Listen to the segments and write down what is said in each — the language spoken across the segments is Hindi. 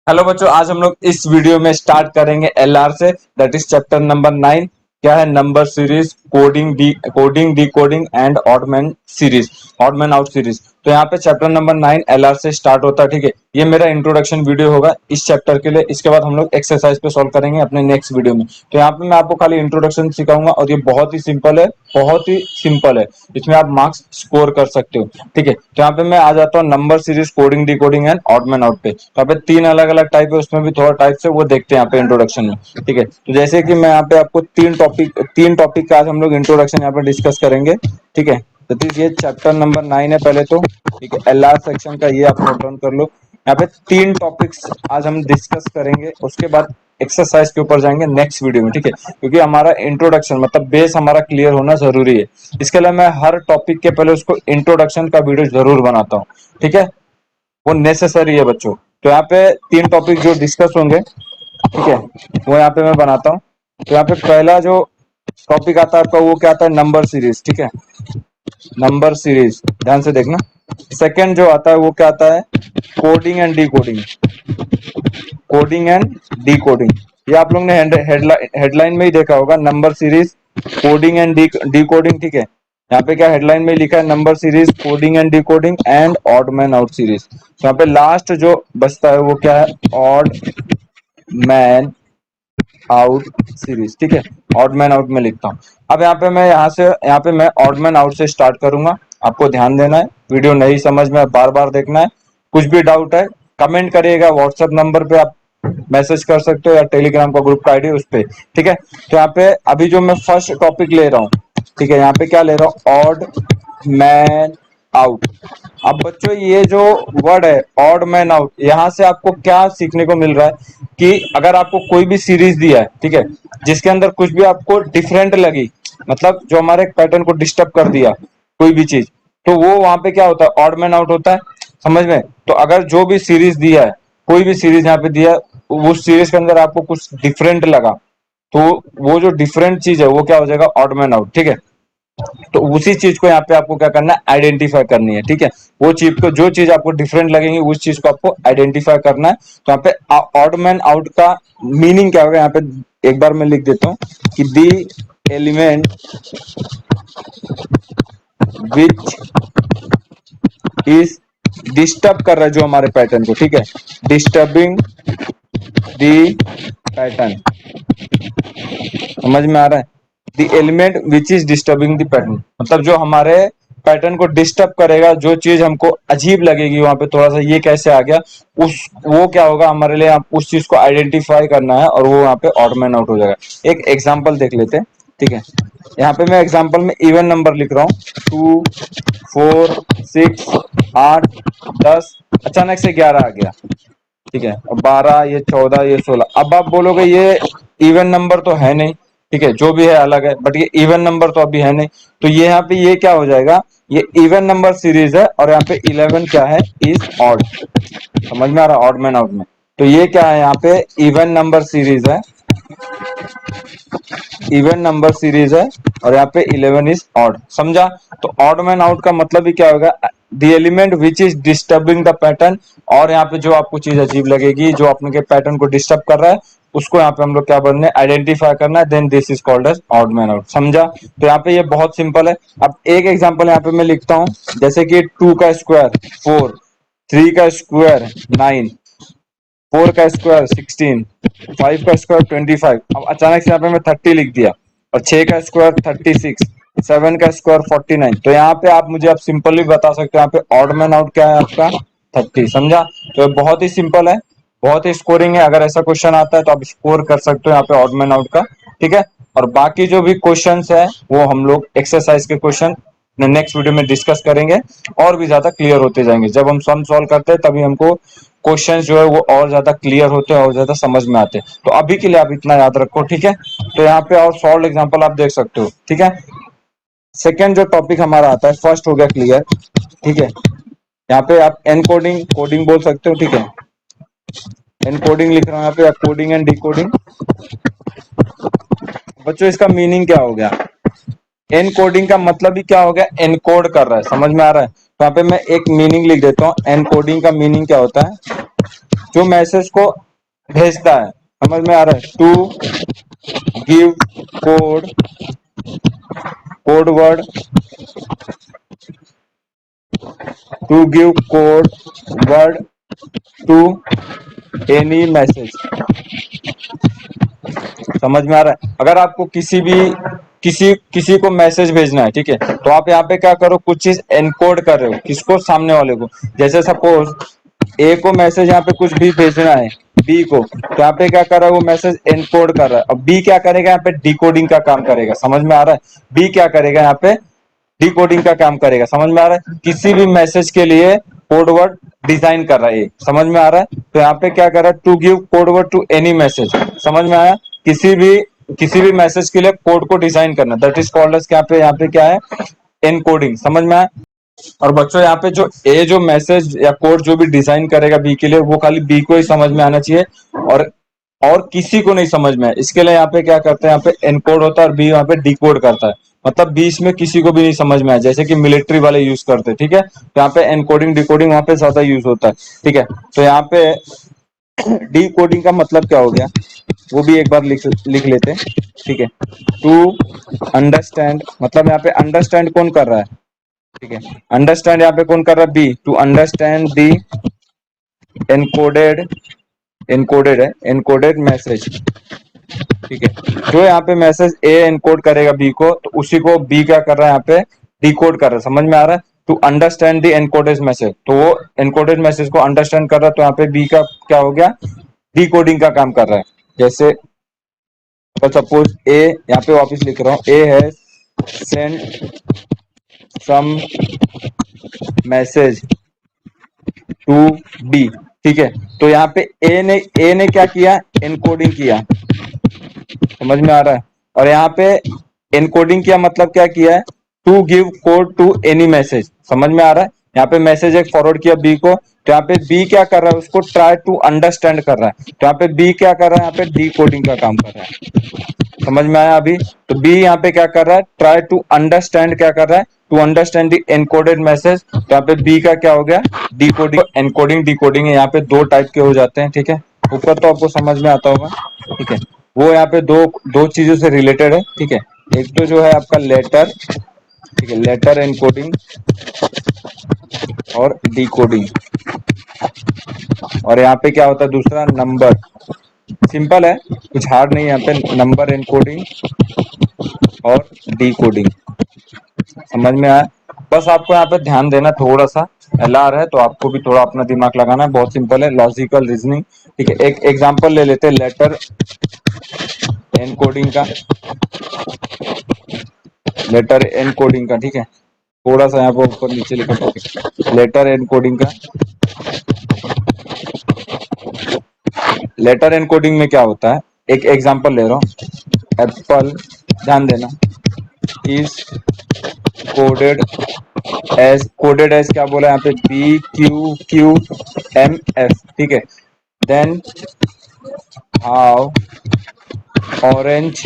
हेलो बच्चों, आज हम लोग इस वीडियो में स्टार्ट करेंगे एलआर से। That is chapter number 9। क्या है? Number series, coding decoding and odd man series, odd man out series. तो यहाँ पे चैप्टर नंबर 9 एलआर से स्टार्ट होता है। ठीक है, ये मेरा इंट्रोडक्शन वीडियो होगा इस चैप्टर के लिए। इसके बाद हम लोग एक्सरसाइज पे सॉल्व करेंगे अपने नेक्स्ट वीडियो में। तो यहाँ पे मैं आपको खाली इंट्रोडक्शन सिखाऊंगा और ये बहुत ही सिंपल है, बहुत ही सिंपल है। इसमें आप मार्क्स स्कोर कर सकते हो। ठीक है, तो यहाँ पे मैं आ जाता हूँ number series, coding decoding and odd man out पे। तो यहाँ पे तीन अलग अलग टाइप है, उसमें भी थोड़ा टाइप से वो देखते हैं यहाँ पे इंट्रोडक्शन में। ठीक है, तो जैसे कि मैं यहाँ पे आपको तीन टॉपिक का आज हम लोग इंट्रोडक्शन यहाँ पे डिस्कस करेंगे। ठीक है, तो ये चैप्टर नंबर 9 है पहले तो। ठीक है, एलआर सेक्शन का ये आप नोट डाउन कर लो। यहाँ पे तीन टॉपिक्स आज हम डिस्कस करेंगे, उसके बाद एक्सरसाइज के ऊपर जाएंगे नेक्स्ट वीडियो में। ठीक है, क्योंकि हमारा इंट्रोडक्शन मतलब बेस हमारा क्लियर होना जरूरी है। इसके लिए मैं हर टॉपिक के पहले उसको इंट्रोडक्शन का वीडियो जरूर बनाता हूँ। ठीक है, वो नेसेसरी है बच्चों। तो यहाँ पे तीन टॉपिक जो डिस्कस होंगे, ठीक है, वो यहाँ पे मैं बनाता हूँ। तो यहाँ पे पहला जो टॉपिक आता है आपका, वो क्या आता है? Number series. ठीक है, नंबर सीरीज ध्यान से देखना। सेकंड जो आता है वो क्या आता है? Coding and D coding, coding and D coding. ये आप लोग ने हेडलाइन में ही देखा होगा, number series, coding and D coding. ठीक है, यहाँ पे क्या हेडलाइन में लिखा है? Number series, coding and D coding and odd man out series. तो यहाँ पे लास्ट जो बचता है वो क्या है? Odd man out series. ठीक है, ऑड मैन आउट में लिखता हूँ। अब यहाँ पे मैं ऑड मैन आउट से स्टार्ट करूंगा। आपको ध्यान देना है, वीडियो नहीं समझ में बार बार देखना है। कुछ भी डाउट है कमेंट करिएगा, व्हाट्सएप नंबर पे आप मैसेज कर सकते हो या टेलीग्राम का ग्रुप का आईडी उस पे। ठीक है, तो यहाँ पे अभी जो मैं फर्स्ट टॉपिक ले रहा हूँ, ठीक है, यहाँ पे क्या ले रहा हूँ? Odd man out. अब बच्चों ये जो वर्ड है ऑड मैन आउट, यहाँ से आपको क्या सीखने को मिल रहा है कि अगर आपको कोई भी सीरीज दिया है, ठीक है, जिसके अंदर कुछ भी आपको डिफरेंट लगी, मतलब जो हमारे पैटर्न को डिस्टर्ब कर दिया कोई भी चीज, तो वो वहां पे क्या होता है? ऑड मैन आउट होता है। समझ में? तो अगर जो भी सीरीज दिया है, कोई भी सीरीज यहाँ पे दिया है, उस सीरीज के अंदर आपको कुछ डिफरेंट लगा, तो वो जो डिफरेंट चीज है वो क्या हो जाएगा? Odd man out. ठीक है, तो उसी चीज को यहाँ पे आपको क्या करना है? आइडेंटिफाई करनी है। ठीक है, वो चीज को, जो चीज आपको डिफरेंट लगेंगी उस चीज को आपको आइडेंटिफाई करना है। तो यहाँ पे ऑड मैन आउट का मीनिंग क्या होगा? यहाँ पे एक बार मैं लिख देता हूँ कि the element which is disturb कर रहा है जो हमारे पैटर्न को। ठीक है, डिस्टर्बिंग दी पैटर्न। समझ में आ रहा है? The element which is disturbing the pattern, मतलब जो हमारे पैटर्न को डिस्टर्ब करेगा, जो चीज हमको अजीब लगेगी वहां पे थोड़ा सा, ये कैसे आ गया, उस वो क्या होगा हमारे लिए? उस चीज को आइडेंटिफाई करना है और वो वहां पे ऑड मैन आउट हो जाएगा। एक एग्जांपल देख लेते हैं। ठीक है, यहाँ पे मैं एग्जांपल में इवन नंबर लिख रहा हूँ, 2 4 6 8 10, अचानक से 11 आ गया। ठीक है, 12, ये 14, ये 16। अब आप बोलोगे ये इवन नंबर तो है नहीं। ठीक है, जो भी है अलग है, बट ये इवन नंबर तो अभी है नहीं। तो ये यहाँ पे ये क्या हो जाएगा? ये इवन नंबर सीरीज है और यहाँ पे 11 क्या है? Is odd. समझ में आ रहा? ऑड मैन आउट में। तो ये क्या है? यहाँ पे इवन नंबर सीरीज है, इवन नंबर सीरीज है, और यहाँ पे 11 इज ऑड। समझा? तो ऑड मैन आउट का मतलब ही क्या होगा? The element which is disturbing the pattern, और यहाँ पे जो आपको चीज अजीब लगेगी, जो अपने पैटर्न को डिस्टर्ब कर रहा है, उसको यहाँ पे हम लोग क्या बनने? आइडेंटिफाई करना है। Then this is called as odd man out. समझा? तो यहाँ पे ये बहुत सिंपल है। अब एक एग्जांपल यहाँ पे मैं लिखता हूँ, जैसे कि 2 का स्क्वायर 4, 3 का स्क्वायर 9, 4 का स्क्वायर 16, 5 का स्क्वायर 25। अब अचानक से यहाँ पे मैं 30 लिख दिया, और 6 का स्क्वायर 36, 7 का स्क्वायर 49। तो यहाँ पे आप मुझे आप सिंपली बता सकते हो यहाँ पे ऑड मैन आउट क्या है आपका? 30। समझा? तो ये बहुत ही सिंपल है, बहुत ही स्कोरिंग है। अगर ऐसा क्वेश्चन आता है तो आप स्कोर कर सकते हो यहाँ पे ऑड मैन आउट का। ठीक है, और बाकी जो भी क्वेश्चन है वो हम लोग एक्सरसाइज के क्वेश्चन नेक्स्ट वीडियो में डिस्कस करेंगे, और भी ज्यादा क्लियर होते जाएंगे। जब हम सम सॉल्व करते हैं तभी हमको क्वेश्चंस जो है वो और ज्यादा क्लियर होते हैं और ज्यादा समझ में आते हैं। तो अभी के लिए आप इतना याद रखो। ठीक है, तो यहाँ पे और सॉल्व एग्जांपल आप देख सकते हो। ठीक है, सेकेंड जो टॉपिक हमारा आता है, फर्स्ट हो गया क्लियर। ठीक है, यहाँ पे आप एनकोडिंग कोडिंग बोल सकते हो। ठीक है, एनकोडिंग लिख रहा हूँ यहाँ पे, कोडिंग एंड डिकोडिंग। बच्चों इसका मीनिंग क्या हो गया? एनकोडिंग का मतलब ही क्या हो गया? एनकोड कर रहा है। समझ में आ रहा है? तो यहाँ पे मैं एक मीनिंग लिख देता हूँ। एनकोडिंग का मीनिंग क्या होता है? जो मैसेज को भेजता है, समझ में आ रहा है। To give code code word, to give code word to any message, समझ में आ रहा है। अगर आपको किसी किसी को मैसेज भेजना है, ठीक है, तो आप यहाँ पे क्या करो, कुछ चीज एनकोड कर रहे हो, किसको, सामने वाले को। जैसे सपोज ए को मैसेज यहाँ पे कुछ भी भेजना है बी को, तो यहाँ पे क्या कर रहा है, वो मैसेज एनकोड कर रहा है। अब बी क्या करेगा, यहाँ पे डिकोडिंग का काम करेगा, समझ में आ रहा है। बी क्या करेगा, यहाँ पे डिकोडिंग का काम करेगा, समझ में आ रहा है। किसी भी मैसेज के लिए कोड वर्ड डिजाइन कर रहा है ये, समझ में आ रहा है। तो यहाँ पे क्या कर रहा है, to give code word to any message, समझ में आया। किसी भी मैसेज के लिए कोड को डिजाइन करना, दैट इज कॉल्ड एज, यहाँ पे क्या है, एनकोडिंग, समझ में आया। और बच्चों यहाँ पे जो मैसेज या कोड जो भी डिजाइन करेगा बी के लिए, वो खाली बी को ही समझ में आना चाहिए, और किसी को नहीं समझ में है। इसके लिए यहाँ पे क्या करते हैं, यहाँ पे एनकोड होता है और बी यहाँ पे डिकोड करता है, मतलब बीच में किसी को भी नहीं समझ में आए, जैसे कि मिलिट्री वाले यूज करते हैं, ठीक है। तो यहाँ पे एनकोडिंग डिकोडिंग वहां पे ज्यादा यूज होता है, ठीक है। तो यहाँ पे डी कोडिंग का मतलब क्या हो गया, वो भी एक बार लिख लेते हैं, ठीक है। टू अंडरस्टैंड, मतलब यहाँ पे अंडरस्टैंड कौन कर रहा है, ठीक है। अंडरस्टैंड यहाँ पे कौन कर रहा है, B. To understand the encoded encoded है एनकोडेड मैसेज, ठीक है। जो यहाँ पे मैसेज ए एनकोड करेगा बी को, तो उसी को बी क्या कर रहा है, यहाँ पे डिकोड कर रहा है, समझ में आ रहा है। To understand the encoded message, तो वो एनकोडेड मैसेज को अंडरस्टैंड कर रहा है, तो यहाँ पे बी का क्या हो गया, डिकोडिंग का काम कर रहा है। जैसे सपोज ए, यहाँ पे वापस लिख रहा हूँ, A has send some message to B, ठीक है। तो यहाँ पे ए ने क्या किया, एनकोडिंग किया, समझ में आ रहा है। और यहाँ पे एनकोडिंग किया मतलब क्या किया है, to give code to any message, समझ में आ रहा है। यहाँ पे मैसेज एक फॉरवर्ड किया बी को, तो यहाँ पे बी क्या कर रहा है, उसको ट्राई टू अंडरस्टैंड कर रहा है। तो यहाँ पे बी क्या कर रहा है, यहाँ पे डी कोडिंग का काम कर रहा है, समझ में आया अभी। तो बी यहाँ पे क्या कर रहा है, ट्राई टू अंडरस्टैंड, क्या कर रहा है, to understand the encoded message. तो यहाँ पे बी का क्या हो गया, डिकोडिंग। एनकोडिंग डिकोडिंग यहाँ पे दो टाइप के हो जाते हैं, ठीक है। ऊपर तो आपको समझ में आता होगा, ठीक है। वो यहाँ पे दो दो चीजों से रिलेटेड है, ठीक है। एक तो जो है आपका लेटर, ठीक है, लेटर एनकोडिंग और डिकोडिंग। और यहाँ पे क्या होता है दूसरा, नंबर। सिंपल है, कुछ हार्ड नहीं है यहाँ पे, नंबर एनकोडिंग और डिकोडिंग, समझ में आया। बस आपको यहाँ पे ध्यान देना थोड़ा सा, एलआर है तो आपको भी थोड़ा अपना दिमाग लगाना है, बहुत सिंपल है, लॉजिकल रीजनिंग, ठीक है। एक एग्जांपल ले लेते हैं लेटर एनकोडिंग का, लेटर एनकोडिंग का, ठीक है। थोड़ा सा यहाँ पर ऊपर नीचे लिखा, लेटर एनकोडिंग का। लेटर एनकोडिंग में क्या होता है, एक एग्जांपल ले रहा हूँ, एप्पल, ध्यान देना, इज कोडेड एज क्या बोला यहाँ पे, B Q Q M F, ठीक है। देन हाउ ऑरेंज,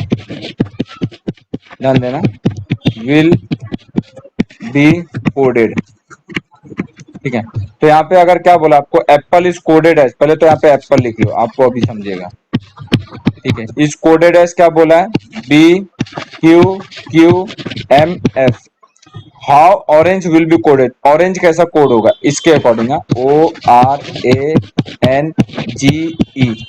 ध्यान देना, विल बी कोडेड, ठीक है। तो यहाँ पे अगर क्या बोला आपको, एप्पल इज कोडेड एज, पहले तो यहाँ पे एप्पल लिख लो, आपको अभी समझेगा, ठीक है। इज कोडेड एज क्या बोला है, B Q Q M F. How orange will be coded, orange कैसा कोड होगा, इसके अकॉर्डिंग, O R A N G E.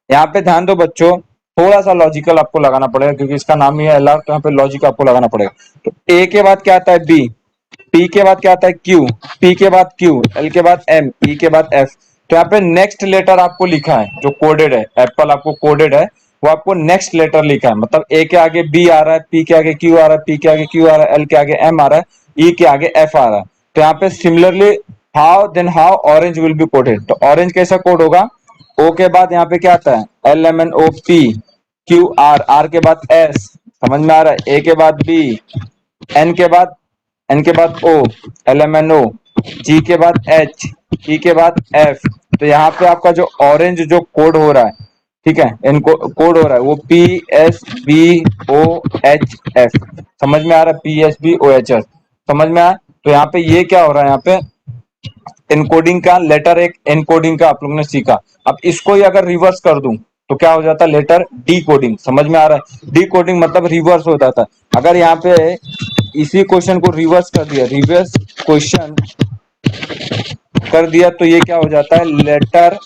यहाँ पे ध्यान दो बच्चों, थोड़ा सा लॉजिकल आपको लगाना पड़ेगा, क्योंकि इसका नाम ही है एलआर, तो यहाँ पे लॉजिक आपको लगाना पड़ेगा। तो ए के बाद क्या आता है, बी, पी के बाद क्या आता है, क्यू, पी के बाद क्यू, एल के बाद एम, ई के बाद एफ। तो यहाँ पे नेक्स्ट लेटर आपको लिखा है, जो कोडेड है, एप्पल आपको कोडेड है, वो आपको नेक्स्ट लेटर लिखा है, मतलब ए के आगे बी आ रहा है, पी के आगे क्यू आ रहा है, पी के आगे क्यू आ रहा है, एल के आगे एम आ रहा है, ई के आगे एफ आ रहा है। तो यहाँ पे similarly how orange will be coded, तो ऑरेंज कैसा कोड होगा, ओ के बाद यहाँ पे क्या आता है, L M N O P, Q R, R के बाद एस, समझ में आ रहा है, ए के बाद बी, एन के बाद ओ, एल एम एन ओ, जी के बाद एच, ई के बाद एफ। तो यहाँ पे आपका जो ऑरेंज जो कोड हो रहा है, ठीक है, इनको कोड हो रहा है, वो P S B O H F, समझ में आ रहा है, P S B O H F, समझ में आया। तो यहाँ पे ये क्या हो रहा है, यहाँ पे एनकोडिंग का, लेटर एक एनकोडिंग का आप लोगों ने सीखा। अब इसको ही अगर रिवर्स कर दूं तो क्या हो जाता है, लेटर डी कोडिंग। समझ में आ रहा है, डी कोडिंग मतलब रिवर्स हो जाता है। अगर यहाँ पे इसी क्वेश्चन को रिवर्स कर दिया, रिवर्स क्वेश्चन कर दिया तो ये क्या हो जाता है, लेटर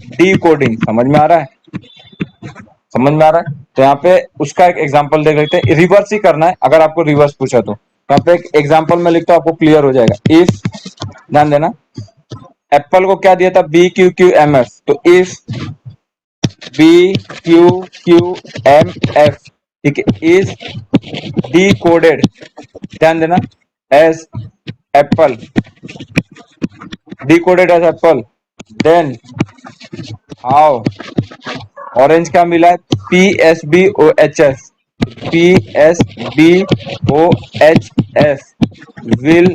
डी कोडिंग। समझ में आ रहा है, समझ में आ रहा है। तो यहाँ पे उसका एक एग्जांपल देख लेते हैं, रिवर्स ही करना है अगर आपको रिवर्स पूछा तो। यहाँ पे एक एग्जांपल में लिखता हूं, आपको क्लियर हो जाएगा। इफ, ध्यान देना, एप्पल को क्या दिया था, B Q Q M F. तो if B Q Q M F, ठीक है, इज डी कोडेड, ध्यान देना, as apple, decoded as apple, then how, orange क्या मिला है, P S B O H S, P S B O H S will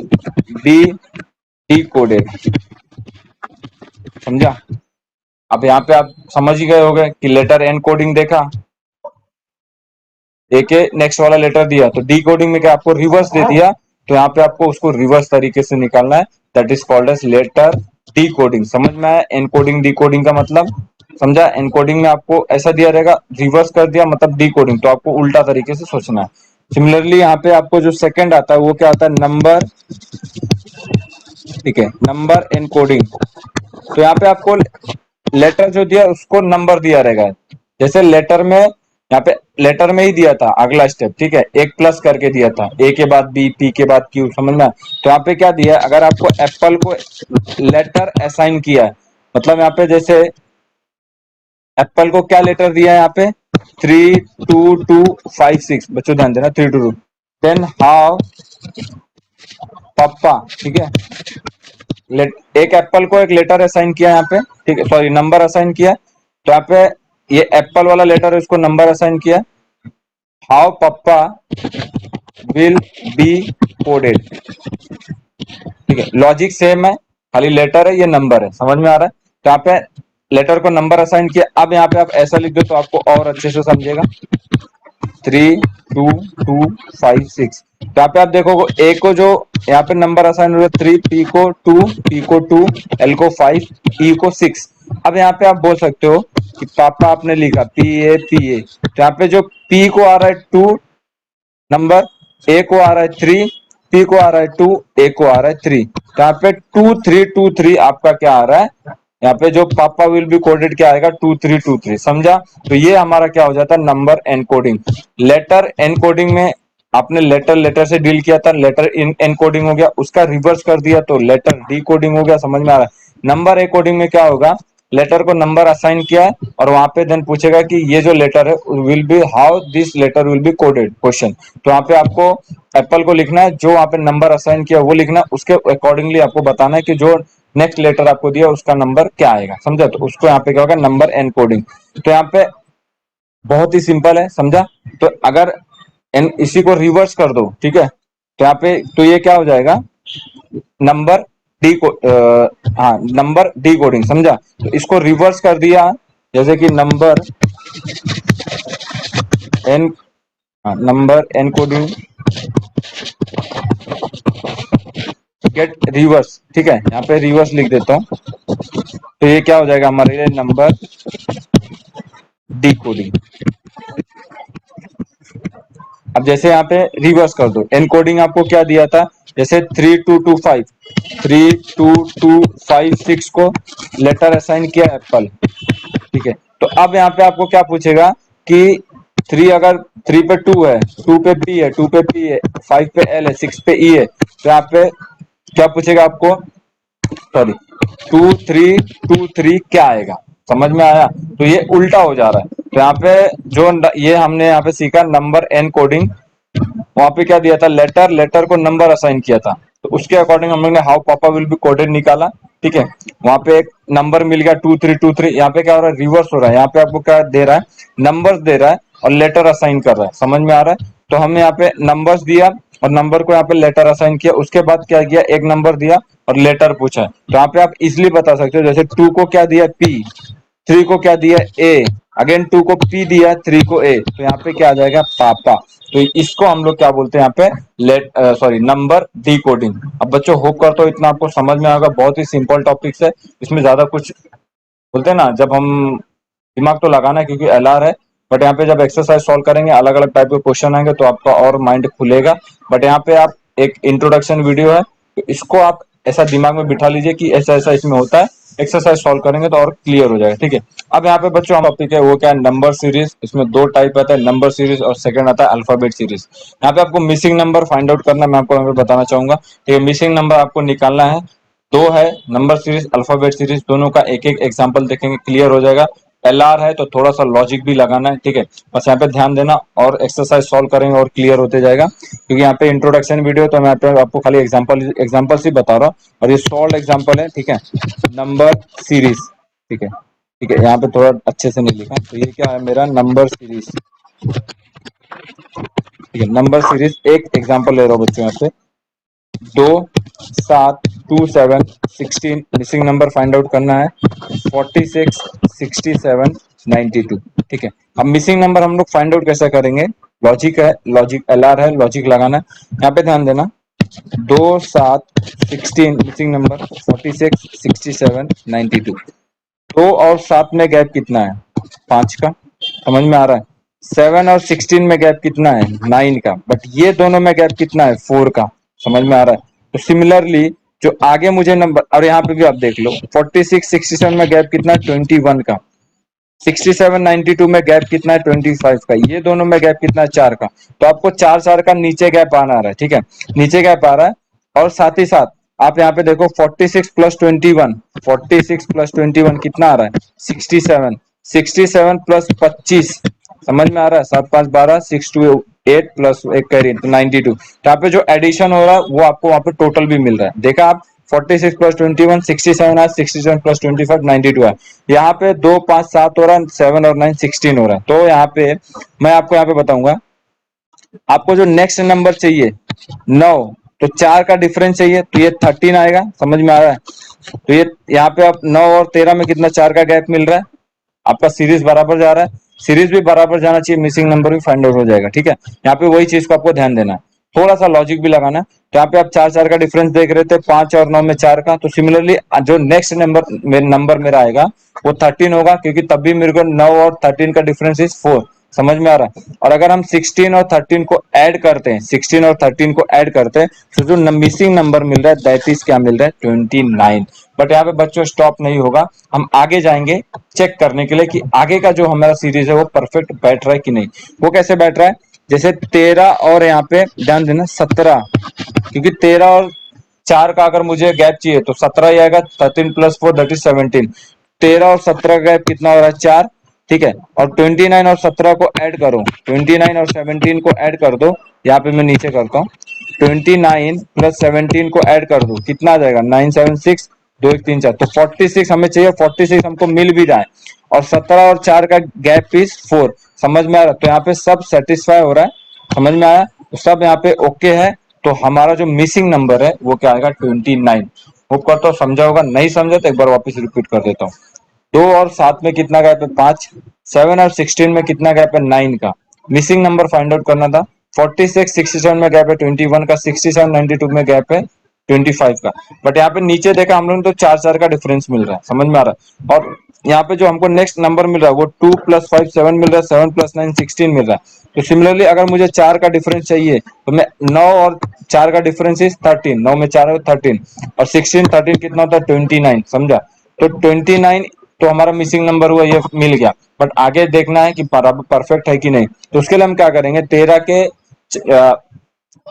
be decoded. समझा। अब यहाँ पे आप समझ ही गए होंगे कि लेटर एन कोडिंग देखा, एक नेक्स्ट वाला लेटर दिया तो डी कोडिंग में क्या आपको रिवर्स दे दिया, तो यहाँ पे आपको उसको रिवर्स तरीके से निकालना है, that is called as letter decoding. समझ में आया एनकोडिंग डी कोडिंग का मतलब, समझा। एनकोडिंग में आपको ऐसा दिया रहेगा, रिवर्स कर दिया मतलब डी कोडिंग, तो आपको उल्टा तरीके से सोचना है। सिमिलरली यहाँ पे आपको जो सेकंड आता है वो क्या आता है, नंबर, ठीक है, नंबर एनकोडिंग। तो यहाँ पे आपको लेटर जो दिया उसको नंबर दिया रहेगा, जैसे लेटर में, यहाँ पे लेटर में ही दिया था अगला स्टेप, ठीक है, एक प्लस करके दिया था, ए के बाद बी, पी के बाद क्यू, समझना। तो यहाँ पे क्या दिया है, अगर आपको एप्पल को लेटर असाइन किया है, मतलब यहाँ पे जैसे एप्पल को क्या लेटर दिया है, यहाँ पे 32256, बच्चों ध्यान देना, 322, देन हाउ पप्पा, ठीक है, एक एप्पल को एक लेटर असाइन किया यहाँ पे, ठीक है, सॉरी नंबर असाइन किया, तो यहाँ पे ये एप्पल वाला लेटर है, उसको नंबर असाइन किया, how papa will be coded, ठीक है, लॉजिक सेम है, खाली लेटर है, ये नंबर है। समझ में आ रहा है। तो यहाँ पे लेटर को नंबर असाइन किया, अब यहाँ पे आप ऐसा लिख दो तो आपको और अच्छे से समझेगा, 32256। तो यहाँ पे आप देखोगे ए को जो यहाँ पे नंबर असाइन हुआ 3, पी को 2, पी को 2, एल को 5, ई को 6। अब यहाँ पे आप बोल सकते हो कि पापा आपने लिखा पी ए, तो यहाँ पे जो पी को आ रहा है 2 नंबर, ए को आ रहा है 3, पी को आ रहा है 2, ए को आ रहा है 3, तो यहाँ पे 2323 आपका क्या आ रहा है, यहाँ पे जो पापा विल बी कोडेड क्या आएगा, 2323। समझा। तो ये हमारा क्या हो जाता है, नंबर एनकोडिंग। लेटर एनकोडिंग में आपने लेटर लेटर से डील किया था, लेटर इन एनकोडिंग हो गया, उसका रिवर्स कर दिया तो लेटर डी कोडिंग हो गया। समझ में आ रहा है। नंबर एनकोडिंग में क्या होगा, लेटर को नंबर असाइन किया है और वहां पे देन पूछेगा कि ये जो लेटर है will be, how this letter will be coded, question. तो वहां पे आपको एप्पल को लिखना है, जो वहां पे नंबर असाइन किया वो लिखना है, उसके अकॉर्डिंगली आपको बताना है कि जो नेक्स्ट लेटर आपको दिया उसका नंबर क्या आएगा। समझा। तो उसको यहाँ पे क्या होगा, नंबर एनकोडिंग। तो यहाँ पे बहुत ही सिंपल है, समझा। तो अगर इसी को रिवर्स कर दो, ठीक है, तो यहाँ पे तो ये क्या हो जाएगा, नंबर डी को, हाँ नंबर डी कोडिंग। समझा। तो इसको रिवर्स कर दिया, जैसे कि number N, number N coding get reverse, ठीक है, यहाँ पे रिवर्स लिख देता हूं, तो ये क्या हो जाएगा हमारे लिए, नंबर डी कोडिंग। अब जैसे यहाँ पे रिवर्स कर दो, एनकोडिंग आपको क्या दिया था, जैसे 3226 को लेटर असाइन किया एप्पल, ठीक है। तो अब यहाँ पे आपको क्या पूछेगा कि 3, अगर 3 पे 2 है, 2 पे बी है, 2 पे पी है, 5 पे एल है, 6 पे ई है, तो यहाँ पे क्या पूछेगा आपको, सॉरी 2323 क्या आएगा। समझ में आया। तो ये उल्टा हो जा रहा है। तो यहाँ पे जो ये हमने यहाँ पे सीखा नंबर एन कोडिंग, वहां पे क्या दिया था, लेटर, लेटर को नंबर असाइन किया था, तो उसके अकॉर्डिंग हम लोग ने हाउ पापा विल बी कोडेड निकाला, ठीक है। वहां पे एक नंबर मिल गया 2323। यहाँ पे क्या हो रहा है, रिवर्स हो रहा है, यहाँ पे आपको क्या दे रहा है, नंबर्स दे रहा है और लेटर असाइन कर रहा है। समझ में आ रहा है। तो हमने यहाँ पे नंबर्स दिया और नंबर को यहाँ पे लेटर असाइन किया, उसके बाद क्या किया, एक नंबर दिया और लेटर पूछा। तो यहाँ पे आप इजिली बता सकते हो, जैसे 2 को क्या दिया, पी, 3 को क्या दिया, ए, अगेन 2 को P दिया, 3 को A, तो यहाँ पे क्या आ जाएगा पापा। तो इसको हम लोग क्या बोलते हैं यहाँ पे, लेट सॉरी नंबर डिकोडिंग। अब बच्चों होप करता हूँ इतना आपको समझ में आएगा, बहुत ही सिंपल टॉपिक्स है, इसमें ज्यादा कुछ बोलते हैं ना, जब हम दिमाग तो लगाना है क्योंकि एलआर है, बट यहाँ पे जब एक्सरसाइज सॉल्व करेंगे अलग अलग टाइप के क्वेश्चन आएंगे तो आपका और माइंड खुलेगा। बट यहाँ पे आप एक इंट्रोडक्शन वीडियो है, तो इसको आप ऐसा दिमाग में बिठा लीजिए कि ऐसा ऐसा इसमें होता है, एक्सरसाइज सॉल्व करेंगे तो और क्लियर हो जाएगा। ठीक है, अब यहाँ पे बच्चों हम टॉपिक है वो क्या है, नंबर सीरीज। इसमें दो टाइप आता है, नंबर सीरीज और सेकंड आता है अल्फाबेट सीरीज। यहाँ पे आपको मिसिंग नंबर फाइंड आउट करना मैं आपको यहाँ पे बताना चाहूंगा। ठीक है, मिसिंग नंबर आपको निकालना है। दो है नंबर सीरीज अल्फाबेट सीरीज, दोनों का एक एक एग्जांपल देखेंगे, क्लियर हो जाएगा। एलआर है तो थोड़ा सा लॉजिक भी लगाना है। ठीक है, बस यहाँ पे ध्यान देना और एक्सरसाइज सॉल्व करेंगे और क्लियर होते जाएगा, क्योंकि यहाँ पे इंट्रोडक्शन वीडियो तो मैं यहाँ पे आपको खाली एग्जांपल ही बता रहा हूँ, और ये सॉल्व एग्जांपल है। ठीक है, नंबर सीरीज। ठीक है, ठीक है, यहाँ पे थोड़ा अच्छे से नहीं लिखा, तो ये क्या है मेरा नंबर सीरीज। ठीक है, नंबर सीरीज एक एग्जांपल ले रहा हूँ बच्चों, यहाँ पे 2, 7, 2, 7, 16 मिसिंग नंबर फाइंड आउट करना है, 46, 67, 92। ठीक है, अब मिसिंग नंबर हम लोग फाइंड आउट कैसे करेंगे, लॉजिक है, लॉजिक एलआर है, लॉजिक लगाना है। यहाँ पे ध्यान देना, 2, 7, 16 मिसिंग नंबर, 46, 67, 92। 2 और 7 में गैप कितना है, 5 का, समझ में आ रहा है। 7 और 16 में गैप कितना है, 9 का, बट ये दोनों में गैप कितना है, 4 का, समझ में आ रहा है। तो सिमिलरली जो आगे मुझे नंबर, और यहाँ पे भी आप देख लो, 46, 67 में गैप कितना है, 21 का। 67, 92 में गैप कितना है, 25 का। ये दोनों में गैप कितना है, 4 का। तो आपको 4 का नीचे गैप आना आ रहा है। ठीक है, नीचे गैप आ रहा है, और साथ ही साथ आप यहाँ पे देखो 46 प्लस 21, 46 प्लस 21 कितना आ रहा है, 67, 67 प्लस 25, समझ में आ रहा है, 7, 5, 12, 6, 2, 8 प्लस एक कैरी तो 92। तो यहाँ पे जो एडिशन हो रहा है वो आपको वहां पे टोटल भी मिल रहा है, देखा आप, 46 प्लस 21 67 है, 67 प्लस 25 92 है। यहाँ पे 2, 5, 7 हो रहा है, 7 और 9 16 हो रहा है। तो यहाँ पे मैं आपको यहाँ पे बताऊंगा, आपको जो नेक्स्ट नंबर चाहिए 9, तो 4 का डिफरेंस चाहिए, तो ये 13 आएगा, समझ में आ रहा है। तो ये यहाँ पे आप 9 और 13 में कितना 4 का गैप मिल रहा है, आपका सीरीज बराबर जा रहा है, सीरीज भी बराबर जाना चाहिए, मिसिंग नंबर भी फाइंड आउट हो जाएगा। ठीक है, यहाँ पे वही चीज को आपको ध्यान देना है, थोड़ा सा लॉजिक भी लगाना है। तो यहाँ पे आप 4 का डिफरेंस देख रहे थे, 5 और 9 में 4 का, तो सिमिलरली जो नेक्स्ट नंबर मेरा आएगा वो 13 होगा, क्योंकि तब भी मेरे को 9 और 13 का डिफरेंस इज 4, समझ में आ रहा है। और अगर हम 16 और 13 को ऐड करते हैं, 16 और 13 को ऐड करते हैं, तो जो मिसिंग नंबर मिल रहा है दैट इज क्या मिल रहा है, 29। बट यहाँ पे बच्चों स्टॉप नहीं होगा, हम आगे जाएंगे चेक करने के लिए कि आगे का जो हमारा सीरीज है वो परफेक्ट बैठ रहा है कि नहीं। वो कैसे बैठ रहा है, जैसे 13 और यहाँ पे ध्यान देना 17, क्योंकि 13 और 4 का अगर मुझे गैप चाहिए तो 17 ही आएगा, 13 प्लस 4 दैट इज 17। 13 और 17 का गैप कितना हो रहा है, 4। ठीक है, और 29 और 17 को ऐड करो, 29 और 17 को ऐड कर दो, यहाँ पे मैं नीचे करता हूँ, 29 प्लस 17 को ऐड कर दो, कितना आ जाएगा, 9, 7, 6, 2, 1, 3, 4, तो 46 हमें चाहिए, 46 हमको मिल भी रहा है, और 17 और 4 का गैप इज 4, समझ में आ रहा है। तो यहाँ पे सब सेटिस्फाई हो रहा है, समझ में आया, तो सब यहाँ पे ओके है। तो हमारा जो मिसिंग नंबर है वो क्या आएगा, 29। होप करता हूँ समझा होगा, नहीं समझा तो एक बार वापस रिपीट कर देता हूँ। 2 और 7 में कितना गैप है, 5। 7 और 16 में कितना गैप है, 9 का। मिसिंग नंबर फाइंड आउट करना था। 46, 67 में गैप है 21 का, 67, 92 में गैप है 25 का। बट यहाँ पे नीचे देखा हम लोग तो 4 का डिफरेंस मिल रहा है, समझ में आ रहा है। और यहाँ पे जो हमको नेक्स्ट नंबर मिल रहा है वो 2 प्लस 5 7 मिल रहा है, 7 प्लस 9 16 मिल रहा है। तो सिमिलरली अगर मुझे 4 का डिफरेंस चाहिए तो मैं 9 और 4 का डिफरेंस इज 13, 9 में 4 है 13, और 16 13 कितना होता है, 29, समझा। तो 29 तो हमारा मिसिंग नंबर हुआ, ये मिल गया। बट आगे देखना है कि बराबर परफेक्ट है कि नहीं, तो उसके लिए हम क्या करेंगे, 13 के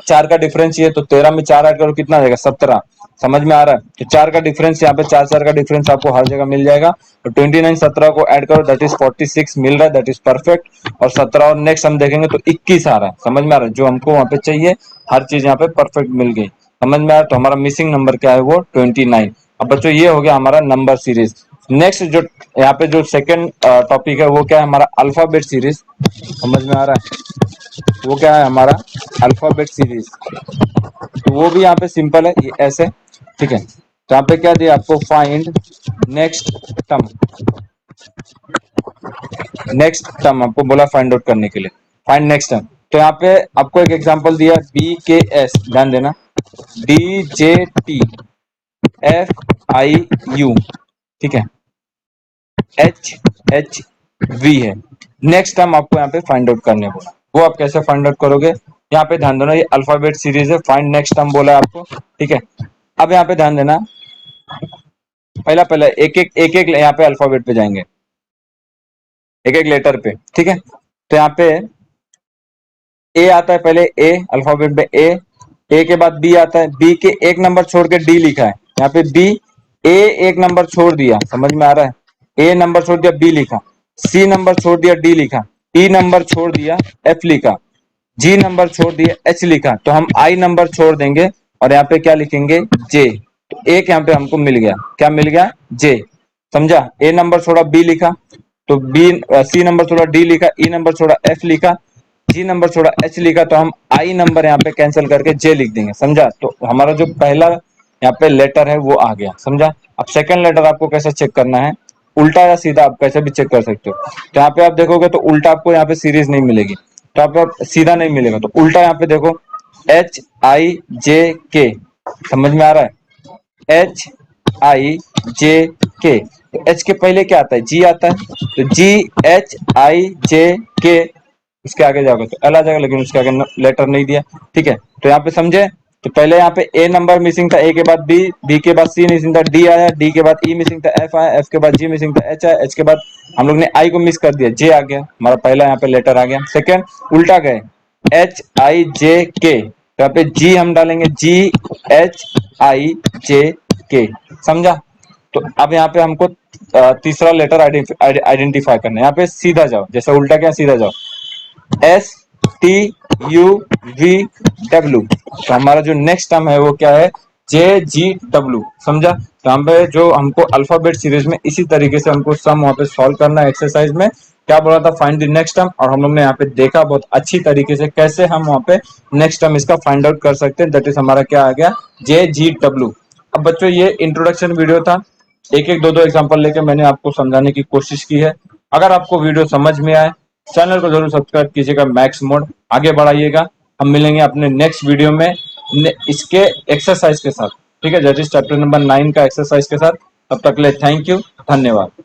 4 का डिफरेंस चाहिए, तो 13 में 4 ऐड करो, कितना आ जाएगा, 17, समझ में आ रहा है। तो 4 का डिफरेंस यहाँ पे 4 का डिफरेंस आपको हर जगह मिल जाएगा। तो 29 17 को ऐड करो, दैट इज 46 मिल रहा है, दैट इज परफेक्ट। और 17 और नेक्स्ट हम देखेंगे तो 21 आ रहा है, समझ में आ रहा है, जो हमको वहां पे चाहिए हर चीज यहाँ पे परफेक्ट मिल गई, समझ में आ रहा है। तो हमारा मिसिंग नंबर क्या है, वो 29। अब बच्चों ये हो गया हमारा नंबर सीरीज। नेक्स्ट जो यहाँ पे जो सेकंड टॉपिक है वो क्या है, हमारा अल्फाबेट सीरीज, समझ में आ रहा है। वो क्या है हमारा अल्फाबेट सीरीज, तो वो भी यहाँ पे सिंपल है, ये ऐसे। ठीक है, तो यहाँ पे क्या दिया आपको, find next term. Next term आपको बोला फाइंड आउट करने के लिए, फाइंड नेक्स्ट टर्म। तो यहाँ पे आपको एक एग्जांपल दिया बी के एस, ध्यान देना, D J T F I you, ठीक है, एच एच वी है। नेक्स्ट टर्म आपको यहाँ पे फाइंड आउट करने बोला, वो आप कैसे फाइंड आउट करोगे, यहाँ पे ध्यान देना, ये अल्फाबेट सीरीज है, फाइंड नेक्स्ट टर्म बोला है आपको, ठीक है। अब यहाँ पे ध्यान देना, पहला एक एक यहाँ पे अल्फाबेट पे जाएंगे, एक एक लेटर पे, ठीक है। तो यहाँ पे ए आता है, पहले ए अल्फाबेट में ए के बाद बी आता है, बी के एक नंबर छोड़ के डी लिखा है, यहाँ पे बी, ए एक नंबर छोड़ दिया, समझ में आ रहा है, ए नंबर छोड़ दिया बी लिखा, सी नंबर छोड़ दिया डी लिखा, ई नंबर छोड़ दिया एफ लिखा, जी नंबर छोड़ दिया एच लिखा, तो हम आई नंबर छोड़ देंगे और यहाँ पे क्या लिखेंगे जे। तो एक यहाँ पे हमको मिल गया, क्या मिल गया, जे, समझा। ए नंबर छोड़ा बी लिखा, तो बी, सी नंबर छोड़ा डी लिखा, ई नंबर छोड़ा एफ लिखा, जी नंबर छोड़ा एच लिखा, तो हम आई नंबर यहाँ पे कैंसिल करके जे लिख देंगे, समझा। तो हमारा जो पहला यहाँ पे लेटर है वो आ गया, समझा। अब सेकंड लेटर आपको कैसे चेक करना है, उल्टा या सीधा आप कैसे भी चेक कर सकते हो। तो यहाँ पे आप देखोगे तो उल्टा आपको यहाँ पे सीरीज नहीं मिलेगी, तो आपको सीधा नहीं मिलेगा, तो उल्टा यहाँ पे देखो एच आई जे के, समझ में आ रहा है, एच आई जे के, तो एच के पहले क्या आता है, जी आता है, तो जी एच आई जे के, इसके आगे जाओगे तो एल आ जाएगा, लेकिन उसके आगे लेटर नहीं दिया, ठीक है। तो यहाँ पे समझे, तो पहले यहाँ पे ए नंबर मिसिंग था, ए के बाद बी, बी के बाद सी मिसिंग था, डी आया, डी के बाद ई मिसिंग था, एफ आया, एफ के बाद जी मिसिंग था, एच आया, एच के बाद हम लोग ने आई को मिस कर दिया, जे आ गया, हमारा पहला यहाँ पे लेटर आ गया। सेकेंड उल्टा गए, एच आई जे के, तो यहाँ पे जी हम डालेंगे, जी एच आई जे के, समझा। तो अब यहाँ पे हमको तीसरा लेटर आइडेंटिफाई करना है, यहाँ पे सीधा जाओ, जैसे उल्टा क्या सीधा जाओ, S T U V W, तो हमारा जो नेक्स्ट टर्म है वो क्या है, जे जी डब्ल्यू, समझा। तो हम पे जो हमको अल्फाबेट सीरीज में इसी तरीके से हमको सम वहां पे सॉल्व करना है। एक्सरसाइज में क्या बोला था, फाइंड द नेक्स्ट टर्म, और हम लोग ने यहाँ पे देखा बहुत अच्छी तरीके से कैसे हम वहां पे नेक्स्ट टर्म इसका फाइंड आउट कर सकते हैं। दैट इज हमारा क्या आ गया, जे जी डब्ल्यू। अब बच्चों ये इंट्रोडक्शन वीडियो था, एक एक दो एग्जांपल लेके मैंने आपको समझाने की कोशिश की है। अगर आपको वीडियो समझ में आए, चैनल को जरूर सब्सक्राइब कीजिएगा, मैक्स मोड आगे बढ़ाइएगा। हम मिलेंगे अपने नेक्स्ट वीडियो में इसके एक्सरसाइज के साथ, ठीक है, दैट इज चैप्टर नंबर 9 का एक्सरसाइज के साथ। तब तक ले थैंक यू, धन्यवाद।